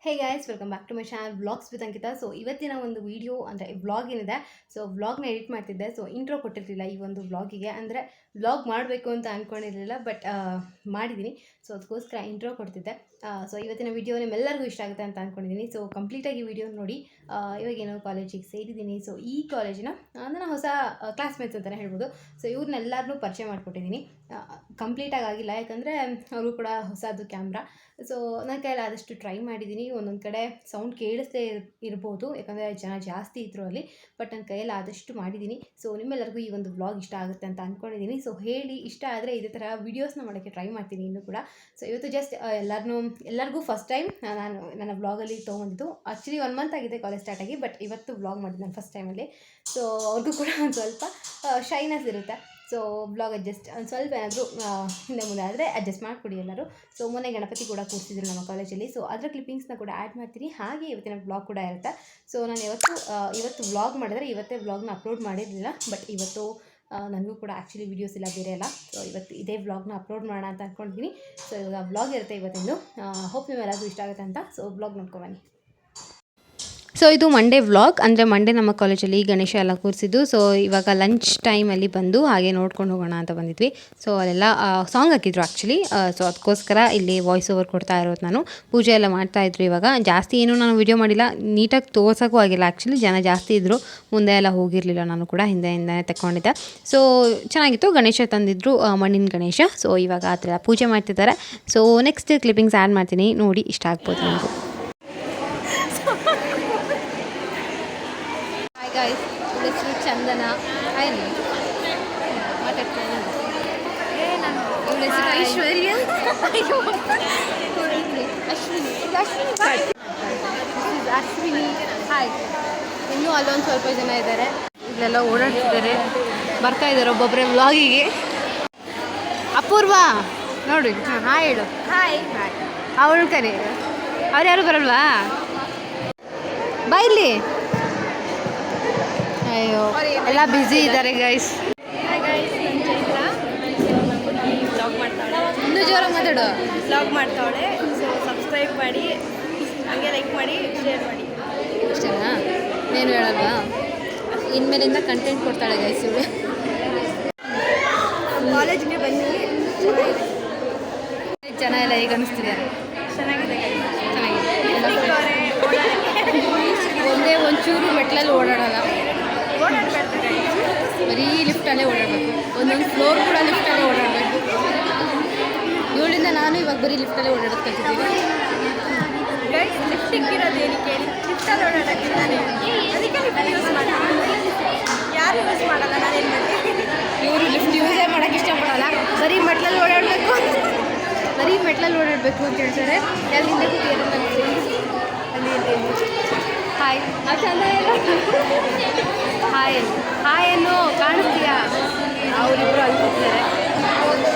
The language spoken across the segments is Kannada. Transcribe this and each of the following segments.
Hey guys, welcome back to my channel vlogs with Ankita. So ಇವತ್ತಿನ ಒಂದು ವಿಡಿಯೋ ಅಂದರೆ ವ್ಲಾಗ್ ಏನಿದೆ, ಸೊ ವ್ಲಾಗ್ನ ಎಡಿಟ್ ಮಾಡ್ತಿದ್ದೆ. ಸೊ ಇಂಟ್ರೋ ಕೊಟ್ಟಿರಲಿಲ್ಲ ಈ ಒಂದು ವ್ಲಾಗಿಗೆ, ಅಂದರೆ ವ್ಲಾಗ್ ಮಾಡಬೇಕು ಅಂತ ಅಂದ್ಕೊಂಡಿರಲಿಲ್ಲ, ಬಟ್ ಮಾಡಿದ್ದೀನಿ. ಸೊ ಅದಕ್ಕೋಸ್ಕರ ಇಂಟ್ರೋ ಕೊಡ್ತಿದ್ದೆ. ಸೊ ಇವತ್ತಿನ ವಿಡಿಯೋ ನಿಮ್ಮೆಲ್ಲರಿಗೂ ಇಷ್ಟ ಆಗುತ್ತೆ ಅಂತ ಅಂದ್ಕೊಂಡಿದ್ದೀನಿ. ಸೊ ಕಂಪ್ಲೀಟಾಗಿ ವಿಡಿಯೋ ನೋಡಿ. ಇವಾಗೇನೋ ಕಾಲೇಜಿಗೆ ಸೇರಿದ್ದೀನಿ. ಸೊ ಈ ಕಾಲೇಜಿನ ನನ್ನ ಹೊಸ ಕ್ಲಾಸ್ಮೇಟ್ಸ್ ಅಂತಲೇ ಹೇಳ್ಬೋದು. ಸೊ ಇವ್ರನ್ನೆಲ್ಲರನ್ನೂ ಪರಿಚಯ ಮಾಡಿಕೊಟ್ಟಿದ್ದೀನಿ. ಕಂಪ್ಲೀಟಾಗಿ ಆಗಿಲ್ಲ, ಯಾಕಂದರೆ ಅವರು ಕೂಡ ಹೊಸದು ಕ್ಯಾಮ್ರಾ. ಸೊ ನನ್ನ ಕೈಯಲ್ಲಿ ಆದಷ್ಟು ಟ್ರೈ ಮಾಡಿದ್ದೀನಿ. ಒಂದೊಂದು ಕಡೆ ಸೌಂಡ್ ಕೇಳಿಸ್ದೇ ಇರ್ಬೋದು, ಯಾಕಂದರೆ ಜನ ಜಾಸ್ತಿ ಇದ್ದರು ಅಲ್ಲಿ. ಬಟ್ ನನ್ನ ಕೈಯಲ್ಲಿ ಆದಷ್ಟು ಮಾಡಿದ್ದೀನಿ. ಸೊ ನಿಮ್ಮೆಲ್ಲರಿಗೂ ಈ ಒಂದು ವ್ಲಾಗ್ ಇಷ್ಟ ಆಗುತ್ತೆ ಅಂತ ಅಂದ್ಕೊಂಡಿದ್ದೀನಿ. ಸೊ ಹೇಳಿ, ಇಷ್ಟ ಆದರೆ ಇದೇ ಥರ ವೀಡಿಯೋಸ್ನ ಮಾಡೋಕ್ಕೆ ಟ್ರೈ ಮಾಡ್ತೀನಿ ಇನ್ನೂ ಕೂಡ. ಸೊ ಇವತ್ತು ಜಸ್ಟ್ ಎಲ್ಲರಿಗೂ ಫಸ್ಟ್ ಟೈಮ್ ನಾನು ನನ್ನ ವ್ಲಾಗಲ್ಲಿ ತೊಗೊಂಡಿದ್ದು. ಆ್ಯಕ್ಚುಲಿ 1 ಮಂತ್ ಆಗಿದೆ ಕಾಲೇಜ್ ಸ್ಟಾರ್ಟ್ ಆಗಿ, ಬಟ್ ಇವತ್ತು ವ್ಲಾಗ್ ಮಾಡಿದ್ದು ನಾನು ಫಸ್ಟ್ ಟೈಮಲ್ಲಿ. ಸೊ ಅವ್ರಿಗೂ ಕೂಡ ಒಂದು ಸ್ವಲ್ಪ ಶೈನೆಸ್ ಇರುತ್ತೆ. ಸೊ ಬ್ಲಾಗ್ ಅಡ್ಜಸ್ಟ್ ಒಂದು ಸ್ವಲ್ಪ ಏನಾದರೂ ಹಿಂದೆ ಮುಂದೆ ಆದರೆ ಅಡ್ಜಸ್ಟ್ ಮಾಡಿಕೊಡಿ ಎಲ್ಲರೂ. ಸೊ ಮೊನ್ನೆ ಗಣಪತಿ ಕೂಡ ಕೂರಿಸಿದ್ರು ನಮ್ಮ ಕಾಲೇಜಲ್ಲಿ. ಸೊ ಅದರ ಕ್ಲಿಪ್ಪಿಂಗ್ಸ್ನ ಕೂಡ ಆ್ಯಡ್ ಮಾಡ್ತೀನಿ. ಹಾಗೆ ಇವತ್ತಿನ ಬ್ಲಾಗ್ ಕೂಡ ಇರುತ್ತೆ. ಸೊ ನಾನು ಇವತ್ತು ವ್ಲಾಗ್ ಮಾಡಿದ್ರೆ ಇವತ್ತೇ ವ್ಲಾಗ್ನ ಅಪ್ಲೋಡ್ ಮಾಡಿರಲಿಲ್ಲ, ಬಟ್ ಇವತ್ತು ನನಗೂ ಕೂಡ ಆ್ಯಕ್ಚುಲಿ ವೀಡಿಯೋಸ್ ಇಲ್ಲ, ಬೇರೆ ಎಲ್ಲ. ಸೊ ಇವತ್ತು ಇದೇ ವ್ಲಾಗ್ನ ಅಪ್ಲೋಡ್ ಮಾಡೋಣ ಅಂತ ಅಂದ್ಕೊಂಡಿದ್ದೀನಿ. ಸೊ ಇವಾಗ ವ್ಲಾಗ್ ಇರುತ್ತೆ ಇವತ್ತಿಂದು. ಹೋಪ್ ನಿಮ್ಮೆಲ್ಲರಿಗೂ ಇಷ್ಟ ಆಗುತ್ತೆ ಅಂತ. ಸೊ ವ್ಲಾಗ್ ನೋಡ್ಕೊಬನ್ನಿ. ಸೊ ಇದು ಮಂಡೇ ವ್ಲಾಗ್, ಅಂದರೆ ಮಂಡೇ ನಮ್ಮ ಕಾಲೇಜಲ್ಲಿ ಗಣೇಶ ಎಲ್ಲ ಕೂರಿಸಿದ್ದು. ಸೊ ಇವಾಗ ಲಂಚ್ ಟೈಮಲ್ಲಿ ಬಂದು ಹಾಗೆ ನೋಡ್ಕೊಂಡು ಹೋಗೋಣ ಅಂತ ಬಂದಿದ್ವಿ. ಸೊ ಅಲ್ಲೆಲ್ಲ ಸಾಂಗ್ ಹಾಕಿದ್ರು ಆ್ಯಕ್ಚುಲಿ. ಸೊ ಅದಕ್ಕೋಸ್ಕರ ಇಲ್ಲಿ ವಾಯ್ಸ್ ಓವರ್ ಕೊಡ್ತಾ ಇರೋದು ನಾನು. ಪೂಜೆ ಎಲ್ಲ ಮಾಡ್ತಾಯಿದ್ರು. ಇವಾಗ ಜಾಸ್ತಿ ಏನೂ ನಾನು ವೀಡಿಯೋ ಮಾಡಿಲ್ಲ, ನೀಟಾಗಿ ತೋರ್ಸೋಕ್ಕೂ ಆಗಿಲ್ಲ. ಆ್ಯಕ್ಚುಲಿ ಜನ ಜಾಸ್ತಿ ಇದ್ದರು, ಮುಂದೆ ಎಲ್ಲ ಹೋಗಿರಲಿಲ್ಲ, ನಾನು ಕೂಡ ಹಿಂದೆಯಿಂದನೇ ತಗೊಂಡಿದ್ದೆ. ಸೊ ಚೆನ್ನಾಗಿತ್ತು. ಗಣೇಶ ತಂದಿದ್ರು, ಮಣ್ಣಿನ ಗಣೇಶ. ಸೊ ಇವಾಗ ಆ ಥರ ಪೂಜೆ ಮಾಡ್ತಿದ್ದಾರೆ. ಸೊ ನೆಕ್ಸ್ಟ್ ಕ್ಲಿಪ್ಪಿಂಗ್ಸ್ ಆ್ಯಡ್ ಮಾಡ್ತೀನಿ, ನೋಡಿ ಇಷ್ಟ ಆಗ್ಬೋದು ನನಗೂ. ಗೈಸ್, ಇವಳ ಹೆಸರು ಚಂದನ. ಏನು ಮಾತಾಡ್ತೇನೆ, ಇವಳ ಹೆಸರು ಐಶ್ವರ್ಯ. ಅಶ್ವಿನಿ. ಹಾಯ್. ಇನ್ನೂ ಅಲ್ಲೊಂದು ಸ್ವಲ್ಪ ಜನ ಇದ್ದಾರೆ, ಇಲ್ಲೆಲ್ಲ ಓಡಾಡ್ತಿದ್ದಾರೆ, ಬರ್ತಾ ಇದ್ದಾರೆ ಒಬ್ಬೊಬ್ಬರೇ ವ್ಲಾಗಿಗೆ. ಅಪೂರ್ವ ನೋಡಿ, ಹಾಯ್ ಹೇಳು. Hi hi. ಅವಳು ಕರೆ, ಅವ್ರು ಯಾರು ಬರಲ್ವಾ? ಬಾ ಇಲ್ಲಿ. ಅಯ್ಯೋ, ಎಲ್ಲ ಬ್ಯುಸಿ ಇದ್ದಾರೆ ಗೈಸ್. ಇನ್ನೂ ಜೋರಾಗಿ ಮಾತಾಡು. ವ್ಲಾಗ್ ಮಾಡ್ತಾವಳೆ. ಸೊ ಸಬ್ಸ್ಕ್ರೈಬ್ ಮಾಡಿ, ಹಾಗೆ ಲೈಕ್ ಮಾಡಿ, ಶೇರ್ ಮಾಡಿ. ಅಷ್ಟೇನಾ? ಏನು ಹೇಳಲ್ವಾ? ಇನ್ಮೇಲಿಂದ ಕಂಟೆಂಟ್ ಕೊಡ್ತಾಳೆ ಗೈಸ್ ಇವಳು. ಕಾಲೇಜ್ಗೆ ಬನ್ನಿ, ಜನ ಎಲ್ಲ ಹೇಗೆ ಅನ್ನಿಸ್ತಿದೆ? ಚೆನ್ನಾಗಿದೆ, ಒಂದೇ ಒಂಚೂರು ಮೆಟ್ಲಲ್ಲಿ ಓಡಾಡಲ್ಲ, ಬರೀ ಲಿಫ್ಟಲ್ಲೇ ಓಡಾಡಬೇಕು. ಒಂದೊಂದು ಫ್ಲೋರ್ ಕೂಡ ಲಿಫ್ಟಲ್ಲೇ ಓಡಾಡಬೇಕು. ಇವಳಿಂದ ನಾನು ಇವಾಗ ಬರೀ ಲಿಫ್ಟಲ್ಲೇ ಓಡಾಡೋದು ಕಲ್ತಿದ್ದೀನಿ. ಲಿಫ್ಟ್ ಇಕ್ಕಿರೋದೇನಕ್ಕೆ? ಲಿಫ್ಟಲ್ಲಿ ಓಡಾಡೋಕ್ಕೆ ಅದಕ್ಕೆ ಲಿಫ್ಟ್ ಯೂಸ್ ಮಾಡ್ತೀನಿ. ಯಾರು ಯೂಸ್ ಮಾಡಲ್ಲ, ನಾನೇನು ಮಾಡ್ತೀನಿ? ಇವರು ಲಿಫ್ಟ್ ಯೂಸೇ ಮಾಡೋಕ್ಕೆ ಇಷ್ಟಪಡಲ್ಲ, ಬರೀ ಮೆಟ್ಲಲ್ಲಿ ಓಡಾಡಬೇಕು ಅಂತ ಹೇಳ್ತಾರೆ. ಅಲ್ಲಿಂದ ಕೂತಿದ್ದಾರೆ ನನ್ನ ಫ್ರೆಂಡ್ಸ್. ಹಾಯ್. ಚಂದ ಎಲ್ಲ ಹಾಯ್ ಏನು ಕಾಣಿಸ್ತೀಯಾ? ಅವರಿಬ್ಬರು ಅಲ್ಲಿ ಕೂತಿದ್ದಾರೆ.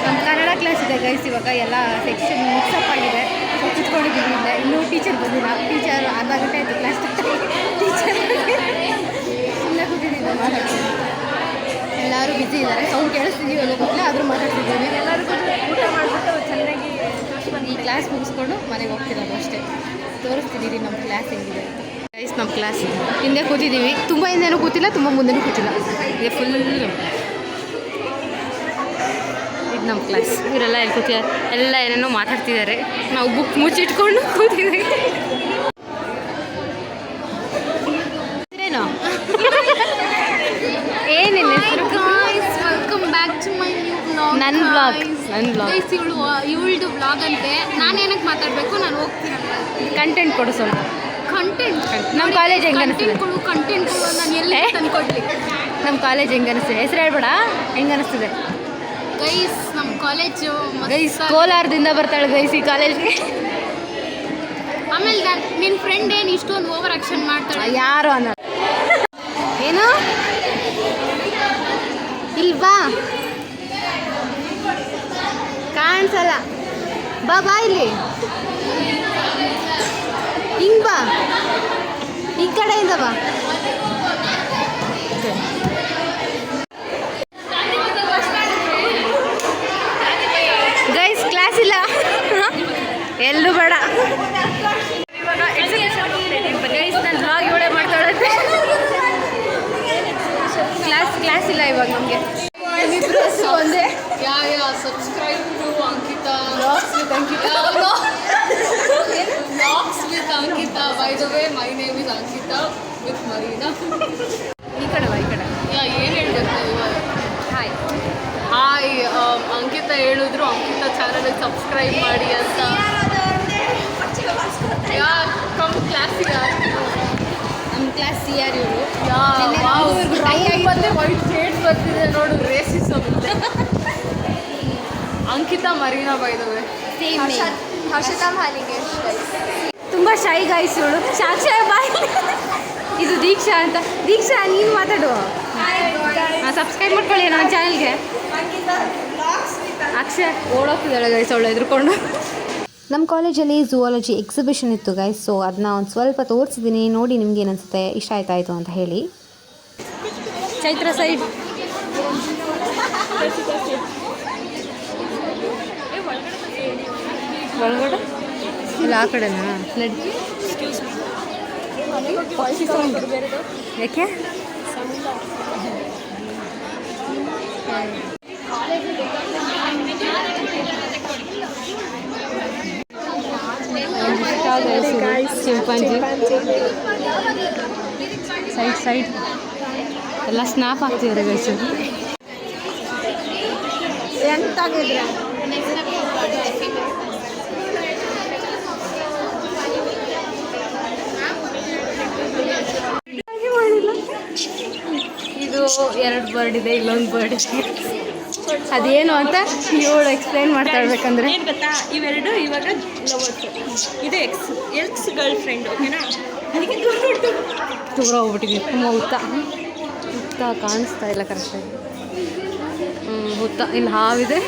ನಮ್ಮ ಕನ್ನಡ ಕ್ಲಾಸ್ ಇದೆ ಗೈಸ್. ಇವಾಗ ಎಲ್ಲ ಸೆಕ್ಷನ್ ಮಿಕ್ಸಪ್ ಆಗಿದೆ. ಸೊ ಕುತ್ಕೊಂಡಿದ್ದೀವಿ ಇಲ್ಲ, ಇನ್ನೂ ಟೀಚರ್ ಬಂದಿಲ್ಲ. ಟೀಚರ್ ಅರ್ಧ ಗಂಟೆ ಆಯಿತು ಕ್ಲಾಸ್ ಟೀಚರ್ ಸುಮ್ಮನೆ ಕೂತಿದ್ದೀವಿ, ಮಾತಾಡ್ತೀವಿ. ಎಲ್ಲರೂ ಬ್ಯುಸಿ ಇದ್ದಾರೆ, ಸೌಂಡ್ ಕೇಳಿಸ್ತಿದ್ದೀವಿ ಎಲ್ಲ ಗೊತ್ತಿಲ್ಲ, ಆದರೂ ಮಾತಾಡ್ತಿದ್ದೀವಿ. ಎಲ್ಲರೂ ಊಟ ಮಾಡಿಬಿಟ್ಟು ಚೆನ್ನಾಗಿ ಈ ಕ್ಲಾಸ್ ಮುಗಿಸ್ಕೊಂಡು ಮನೆಗೆ ಹೋಗ್ತಿರೋದು ಅಷ್ಟೇ. ತೋರಿಸ್ತಿದ್ದೀರಿ ನಮ್ಮ ಕ್ಲಾಸ್ ಹೆಂಗಿದೆ ಅಂತ. ಗೈಸ್, ನಮ್ಮ ಕ್ಲಾಸ್ ಹಿಂದೆ ಕೂತಿದ್ದೀವಿ. ತುಂಬ ಹಿಂದೆನೂ ಕೂತಿಲ್ಲ, ತುಂಬ ಮುಂದೆನೂ ಕೂತಿಲ್ಲ, ಇದೆ ಫುಲ್. ಇದು ನಮ್ಮ ಕ್ಲಾಸ್. ಇವರೆಲ್ಲ ಎಲ್ಲಿ ಕೂತಿದ್ದಾರೆ, ಎಲ್ಲ ಏನೇನೋ ಮಾತಾಡ್ತಿದ್ದಾರೆ. ನಾವು ಬುಕ್ ಮುಚ್ಚಿಟ್ಕೊಂಡು ಕೂತಿದ್ದೀವಿ. ಏನೋ ಏನೇನು ಹೆಸರು? Welcome back to my new vlog. ನನ್ನ ವ್ಲಾಗ್. ಇವಳ್ದು ವ್ಲಾಗ್ ಅಂತೆ. ನಾನು ಏನಕ್ಕೆ ಮಾತಾಡಬೇಕು? ನಾನು ಹೋಗ್ತೀನಲ್ಲ. ಕಂಟೆಂಟ್ ಕೊಡು ಸ್ವಲ್ಪ. ಕಂಟೆಂಟ್ ನಮ್ಮ ಕಾಲೇಜ್ ಹೆಂಗೆ ಅನಿಸ್ತಿದೆ? ಕಂಟೆಂಟ್ ನಾನು ಎಲ್ಲಿ ತಂದ್ಕೊಡ್ಲಿ? ನಮ್ಮ ಕಾಲೇಜ್ ಹೆಂಗೆ ಅನಿಸ್ತಿದೆ? ಹೆಸರು ಹೇಳ್ಬೇಡ, ಹೆಂಗೆ ಅನಿಸ್ತಿದೆ? ಗೈಸ್, ನಮ್ಮ ಕಾಲೇಜು ಗೈಸ್ ಕೋಲಾರದಿಂದ ಬರ್ತಾಳೆ ಗೈಸ್ ಈ ಕಾಲೇಜ್ಗೆ. ಆಮೇಲೆ ನಿನ್ನ ಫ್ರೆಂಡ್ ಏನು ಇಷ್ಟೊಂದು ಓವರ್ ಆಕ್ಷನ್ ಮಾಡ್ತಾಳೆ? ಯಾರು ಅನ್ನೋ ಏನು ಇಲ್ವಾ? ಕಾಣಿಸಲ್ಲ. ಬಾ ಇಲ್ಲಿ, ಹಿಂಗೆ ಬಾ, ಈ ಕಡೆಯಿಂದ ಬಾ. ಗೈಸ್ ಕ್ಲಾಸ್ ಇಲ್ಲ, ಎಲ್ಲೂ ಬೇಡ. ಇವಾಗ the way my name is Ankita with Marina. ಈ ಕಡೆ ಬಾ, ಈ ಕಡೆ. ಏನು ಹೇಳಬೇಕು ಇವಾಗ? ಹಾಯ್ ಅಂಕಿತಾ ಹೇಳಿದ್ರು ಅಂಕಿತಾ ಚಾನಲ್ಗೆ ಸಬ್ಸ್ಕ್ರೈಬ್ ಮಾಡಿ ಅಂತ. ಕಮ್ ಕ್ಲಾಸಿಗೆ ನಮ್ಮ ಕ್ಲಾಸ್ ಸಿ ಆರ್ ಇವರು ಮತ್ತೆ ವೈಟ್ ಶೇಡ್ ಬರ್ತಿದೆ ನೋಡು, racism. Ankita Marina by the way. Harshita ಮಾಲಿಗೆ ತುಂಬ ಶೈ ಗಾಯ್ಸ್ ಇವಳು. ಸಾಕ್ಷಾ ಬಾಯ್. ಇದು ದೀಕ್ಷಾ ಅಂತ. ದೀಕ್ಷಾ ನೀನು ಮಾತಾಡು. ಸಬ್ಸ್ಕ್ರೈಬ್ ಮಾಡ್ಕೊಳ್ಳಿ ನನ್ನ ಚಾನಲ್ಗೆ. ಅಕ್ಷಯ ಓಡೋಗ್ತಿದ್ದಾಳೆ ಗೈಸ್ ಅವಳು ಎದ್ರುಕೊಂಡು. ನಮ್ಮ ಕಾಲೇಜಲ್ಲಿ ಝೂವಾಲಜಿ ಎಕ್ಸಿಬಿಷನ್ ಇತ್ತು ಗೈಸ್. ಸೊ ಅದನ್ನ ಒಂದು ಸ್ವಲ್ಪ ತೋರಿಸಿದ್ದೀನಿ, ನೋಡಿ ನಿಮ್ಗೆ ಏನು ಅನಿಸುತ್ತೆ, ಇಷ್ಟ ಆಯ್ತಾಯಿತು ಅಂತ ಹೇಳಿ. ಚೈತ್ರ ಸೈಡ್ ಒಳಗಡೆ ಇಲ್ಲ, ಆ ಕಡೆನಾ? ಯಾಕೆ? ಚಿಂಪಾಂಜಿ ಸೈಡ್ ಎಲ್ಲ ಸ್ನ್ಯಾಪ್ ಆಗ್ತಿದ್ದಾರೆ ಗೈಸು. ಎಂತಾಗಿದ್ರೆ ಇದು 2 ಬರ್ಡ್ ಇದೆ, ಇಲ್ಲೊಂದು ಬರ್ಡ್ ಇದೆ. ಅದೇನು ಅಂತ ಇವಳು ಎಕ್ಸ್ಪ್ಲೈನ್ ಮಾಡ್ತಾ ಇರ್ಬೇಕಂದ್ರೆ ಏನು ಗೊತ್ತಾ, ಇವೆರಡು ಇವಾಗ ಲವರ್ಸ್. ಇದು ಎಕ್ಸ್ ಗರ್ಲ್ ಫ್ರೆಂಡ್, ಓಕೆನಾ? ಅದಕ್ಕೆ ದೂರ ಹೋಗ್ಬಿಟ್ಟಿದ್ವಿ. ಹುತ್ತ ಕಾಣಿಸ್ತಾ ಇಲ್ಲ ಕರೆಕ್ಟಾಗಿ. ಹುತ್ತ ಇಲ್ಲಿ ಹಾವಿದೆ.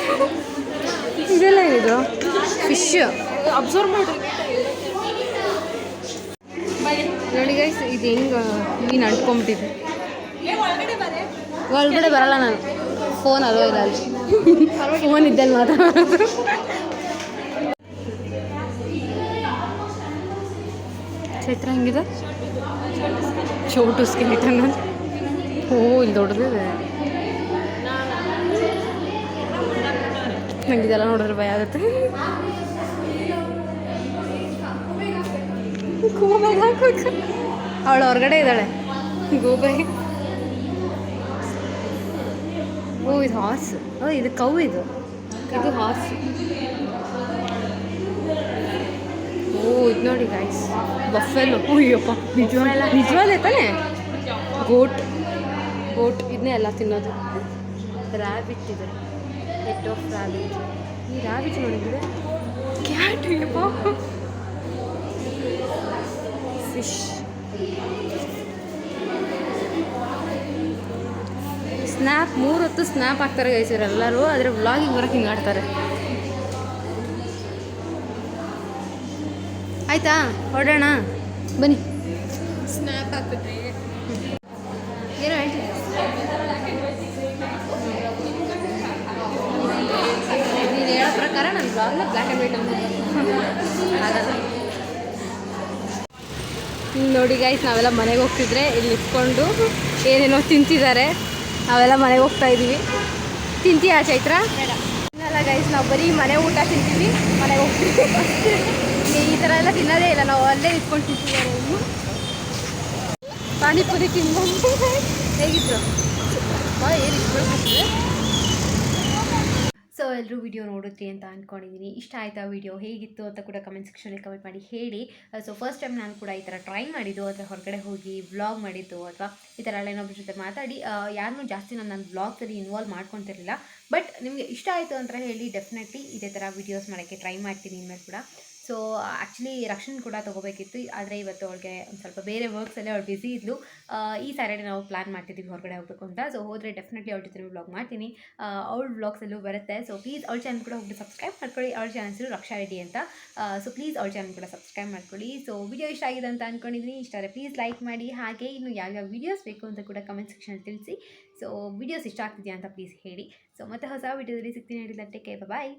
ಇದೆಲ್ಲ ಇದು ಫಿಶ್. ಅಬ್ಸರ್ವ್ ಮಾಡಿ ನೋಡಿ ಗೈಸ್, ಇದು ಹೆಂಗೆ ಮೀನು ಅಂಟ್ಕೊಂಬಿಟ್ಟಿದೆ. ಒಳಗಡೆ ಬರಲ್ಲ ನಾನು, ಫೋನ್ ಅಲ್ಲೋ ಇಲ್ಲ ಅಲ್ಲಿ. ಫೋನ್ ಇದ್ದಲ್ಲಿ ಮಾತಾಡೋದು. ಚೈತ್ರ ಹೆಂಗಿದೆ? ಚೋಟು ಸ್ಕೆಲಿಟನ್. ಓ ಇಲ್ಲಿ ದೊಡ್ಡದಿದೆ. ನಂಗೆ ಇದೆಲ್ಲ ನೋಡಿದ್ರೆ ಭಯ ಆಗುತ್ತೆ. ಅವಳು ಹೊರಗಡೆ ಇದ್ದಾಳೆ. ಗೋಬೈ. ಓ ಇದು ಹಾರ್ಸ್. ಓ ಇದು ಕೌ. ಇದು ಹಾರ್ಸ್. ಓ ಇದು ನೋಡಿ ಗೈಸ್, ಬಫೆಲೋ. ಅಯ್ಯಪ್ಪ, ನಿಜವಾದ ತಾನೆ? ಗೋಟ್ ಇದನ್ನೇ ಎಲ್ಲ ತಿನ್ನೋದು. ರ್ಯಾಬಿಟ್ ಇದೆ, ಹೆಡ್ ಆಫ್ ರ್ಯಾಬಿಟ್. ಈ ರ್ಯಾಬಿಟ್ ನೋಡಿದ್ರೆ ಕ್ಯಾಟ್. ಅಯ್ಯಪ್ಪ, ಫಿಶ್. ಸ್ನ್ಯಾಪ್ 3 ಹೊತ್ತು ಸ್ನ್ಯಾಪ್ ಹಾಕ್ತಾರೆ ಗೈಸ್ ಎಲ್ಲರೂ. ಆದರೆ ವ್ಲಾಗಿಗೆ ಬರೋಕ್ಕೆ ಹಿಂಗೆ ಆಡ್ತಾರೆ. ಆಯಿತಾ, ಹೊರಡೋಣ ಬನ್ನಿ. ಸ್ನ್ಯಾಪ್ ಹಾಕಿದ್ರೆ ಏನೋ ಹೇಳ್ತೀನಿ. ನೀನು ಹೇಳೋ ಪ್ರಕಾರ ನನ್ನ ಬ್ಲಾಗ್ನ ಬ್ಲ್ಯಾಕ್ ಆ್ಯಂಡ್ ವೈಟ್ ಆಗಲ್ಲ. ನೋಡಿ ಗೈಸ್, ನಾವೆಲ್ಲ ಮನೆಗೆ ಹೋಗ್ತಿದ್ರೆ ಇಲ್ಲಿ ಇಟ್ಕೊಂಡು ಏನೇನೋ ತಿಂತಿದ್ದಾರೆ. ನಾವೆಲ್ಲ ಮನೆಗೆ ಹೋಗ್ತಾ ಇದ್ದೀವಿ. ತಿಂತೀಯಾ ಚೈತ್ರ? ಇನ್ನಲ್ಲ ಗೈಸ್, ನಾವು ಬರೀ ಮನೆ ಊಟ ತಿಂತೀವಿ, ಮನೆಗೆ ಹೋಗ್ತೀವಿ. ಈ ಥರ ಎಲ್ಲ ತಿನ್ನೋದೇ ಇಲ್ಲ, ನಾವು ಅಲ್ಲೇ ಇಟ್ಕೊಂಡು ತಿಂತಿದ್ದಾರೆ. ಇನ್ನು ಪಾನಿಪುರಿ ತಿನ್ಕೊಂಡು ಹೇಗಿದ್ರು ಏನು. ಸೊ ಎಲ್ಲರೂ ವಿಡಿಯೋ ನೋಡುತ್ತೀರಿ ಅಂತ ಅಂದ್ಕೊಂಡಿದ್ದೀನಿ. ಇಷ್ಟ ಆಯಿತಾ ವಿಡಿಯೋ, ಹೇಗಿತ್ತು ಅಂತ ಕೂಡ ಕಮೆಂಟ್ ಸೆಕ್ಷನಲ್ಲಿ ಕಮೆಂಟ್ ಮಾಡಿ ಹೇಳಿ. ಸೊ ಫಸ್ಟ್ ಟೈಮ್ ನಾನು ಕೂಡ ಈ ಥರ ಟ್ರೈ ಮಾಡಿದ್ದು, ಅಥವಾ ಹೊರಗಡೆ ಹೋಗಿ ವ್ಲಾಗ್ ಮಾಡಿದ್ದು, ಅಥವಾ ಈ ಥರ ಎಲ್ಲ ಇನ್ನೊಬ್ಬರ ಜೊತೆ ಮಾತಾಡಿ ಯಾರನ್ನೂ ಜಾಸ್ತಿ ನಾನು ವ್ಲಾಗ್ಸಲ್ಲಿ ಇನ್ವಾಲ್ವ್ ಮಾಡ್ಕೊತಿರಲಿಲ್ಲ. ಬಟ್ ನಿಮಗೆ ಇಷ್ಟ ಆಯಿತು ಅಂತ ಹೇಳಿ ಡೆಫಿನೆಟ್ಲಿ ಇದೇ ಥರ ವೀಡಿಯೋಸ್ ಮಾಡೋಕ್ಕೆ ಟ್ರೈ ಮಾಡ್ತೀನಿ ಇನ್ಮೇಲೆ ಕೂಡ. ಸೊ ಆ್ಯಕ್ಚುಲಿ ರಕ್ಷಣೆ ಕೂಡ ತೊಗೋಬೇಕಿತ್ತು, ಆದರೆ ಇವತ್ತು ಅವಳಿಗೆ ಒಂದು ಸ್ವಲ್ಪ ಬೇರೆ ವರ್ಕ್ಸಲ್ಲೇ ಅವಳು ಬ್ಯುಸಿ ಇದ್ಲು. ಈ ಸ್ಯಾಟರ್ಡೇ ನಾವು ಪ್ಲ್ಯಾನ್ ಮಾಡ್ತಿದ್ದೀವಿ ಹೊರಗಡೆ ಹೋಗಬೇಕು ಅಂತ. ಸೊ ಹೋದರೆ ಡೆಫಿನೆಟ್ಲಿ ಅವಳ ಜೊತೆ ವ್ಲಾಗ್ ಮಾಡ್ತೀನಿ. ಅವಳ ವ್ಲಾಗ್ಸಲ್ಲೂ ಬರುತ್ತೆ. ಸೊ ಪ್ಲೀಸ್ ಅವಳ ಚಾನಲ್ ಕೂಡ ಹೋಗಿ ಸಬ್ಸ್ಕ್ರೈಬ್ ಮಾಡ್ಕೊಳ್ಳಿ. ಅವಳ ಚಾನಲ್ ಹೆಸರು ರಕ್ಷಾ ರೆಡ್ಡಿ ಅಂತ. ಸೊ ಪ್ಲೀಸ್ ಅವಳ ಚಾನಲ್ ಕೂಡ ಸಬ್ಸ್ಕ್ರೈಬ್ ಮಾಡ್ಕೊಳ್ಳಿ. ಸೊ ವಿಡಿಯೋ ಇಷ್ಟ ಆಗಿದೆ ಅಂತ ಅಂದ್ಕೊಂಡಿದ್ದೀನಿ. ಇಷ್ಟ ಆದರೆ ಪ್ಲೀಸ್ ಲೈಕ್ ಮಾಡಿ. ಹಾಗೆ ಇನ್ನು ಯಾವ್ಯಾವ ವೀಡಿಯೋಸ್ ಬೇಕು ಅಂತ ಕೂಡ ಕಮೆಂಟ್ ಸೆಕ್ಷನಲ್ಲಿ ತಿಳಿಸಿ. ಸೊ ವೀಡಿಯೋಸ್ ಇಷ್ಟ ಆಗ್ತಿದೆಯಾ ಅಂತ ಪ್ಲೀಸ್ ಹೇಳಿ. ಸೊ ಮತ್ತೆ ಹೊಸ ವೀಡಿಯೋದಲ್ಲಿ ಸಿಗ್ತೀನಿ. ಹೇಳಿದಂತೆ ಬಾಯ್.